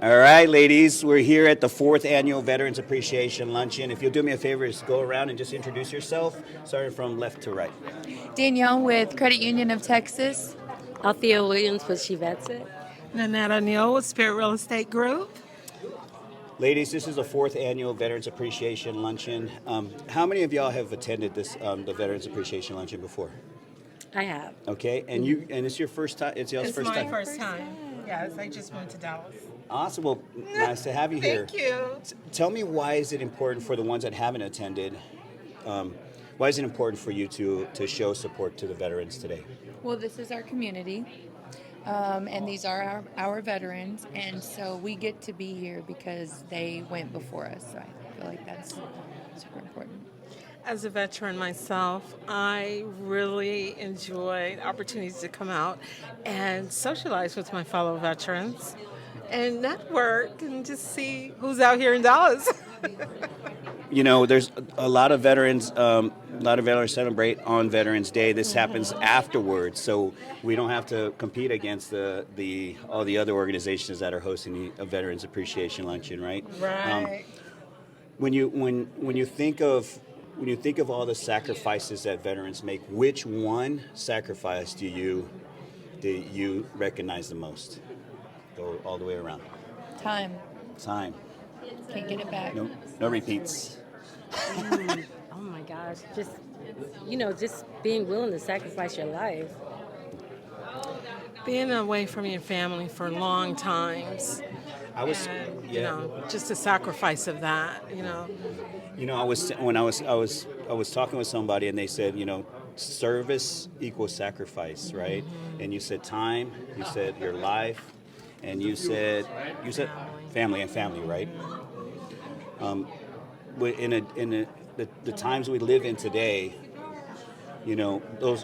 All right, ladies, we're here at the 4th Annual Veterans Appreciation Luncheon. If you'll do me a favor, just go around and just introduce yourself, starting from left to right. Danielle with Credit Union of Texas. Althea Williams with Shivetse. Nannette O'Neal with Spirit Real Estate Group. Ladies, this is the 4th Annual Veterans Appreciation Luncheon. How many of y'all have attended this the Veterans Appreciation Luncheon before? I have. Okay, and it's your first time. It's y'all's It's first my time. first time. Yes, I just went to Dallas. Awesome. Well, nice to have you here. Thank you. Tell me, why is it important for the ones that haven't attended? Why is it important for you to show support to the veterans today? Well, this is our community, and these are our veterans, and so we get to be here because they went before us. So I feel like that's super important. As a veteran myself, I really enjoy opportunities to come out and socialize with my fellow veterans and network and just see who's out here in Dallas. You know, there's a lot of veterans. Celebrate on Veterans Day. This happens afterwards, so we don't have to compete against all the other organizations that are hosting a Veterans Appreciation Luncheon, right? Right. When you think of all the sacrifices that veterans make, which one sacrifice do you recognize the most? Go all the way around. Time. Time. Can't get it back. No repeats. Oh my gosh. Just being willing to sacrifice your life. Being away from your family for long times. Just the sacrifice of that, I was talking with somebody and they said, service equals sacrifice, right? And you said time, you said your life, and you said family, right? In the times we live in today,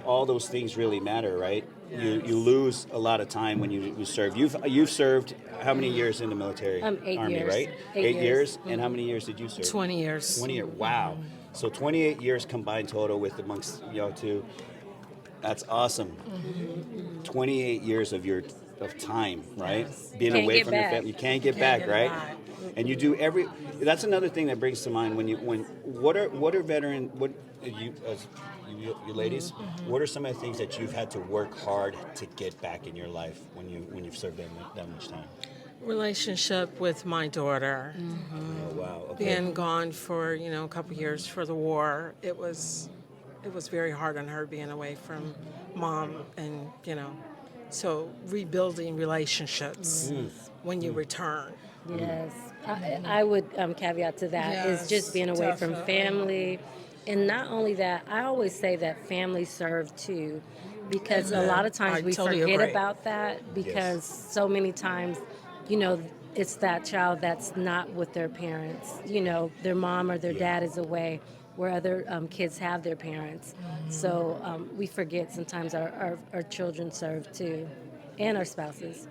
all those things really matter, right? You lose a lot of time when you serve. You've served how many years in the military? 8 Army, years. right? 8 years. And how many years did you serve? 20 years. 20 years. Wow. So 28 years combined total with amongst y'all two. That's awesome. 28 years of time, right? Yes. Being Can't away get from your back. family. You can't get back, right? And you do that's another thing that brings to mind what are veteran, you ladies, what are some of the things that you've had to work hard to get back in your life when you've served that much time? Relationship with my daughter. Oh wow. Okay. Being gone for a couple years for the war, it was very hard on her being away from mom, and so rebuilding relationships when you return. Yes. I would caveat to that is just being away from family. And not only that, I always say that family serve too, because a lot of times I we totally forget agree. about that because so many times, it's that child that's not with their parents. Their mom or their dad is away where other kids have their parents. So we forget sometimes our children serve too, and our spouses.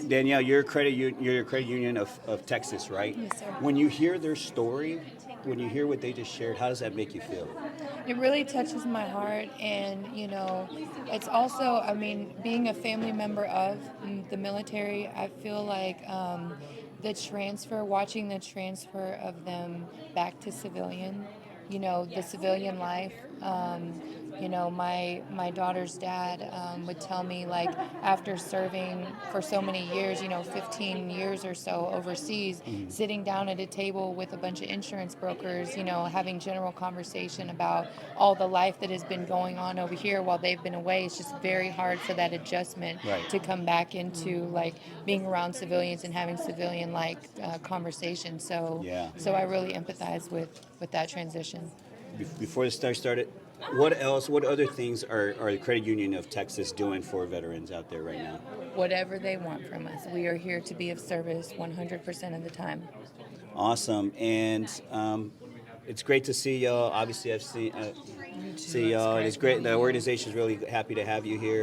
Danielle, you're a credit union of Texas, right? Yes, sir. When you hear their story, when you hear what they just shared, how does that make you feel? It really touches my heart, and it's also, being a family member of the military, I feel like watching the transfer of them back to civilian, the civilian life. My daughter's dad would tell me, like, after serving for so many years, 15 years or so overseas, sitting down at a table with a bunch of insurance brokers, having general conversation about all the life that has been going on over here while they've been away. It's just very hard for that adjustment to come back into, like, being around civilians and having civilian-like conversations. So I really empathize with that transition. Before the start started, what other things are the Credit Union of Texas doing for veterans out there right now? Whatever they want from us. We are here to be of service 100% of the time. Awesome. And it's great to see y'all. Obviously, I've see y'all. And it's great. The organization is really happy to have you here.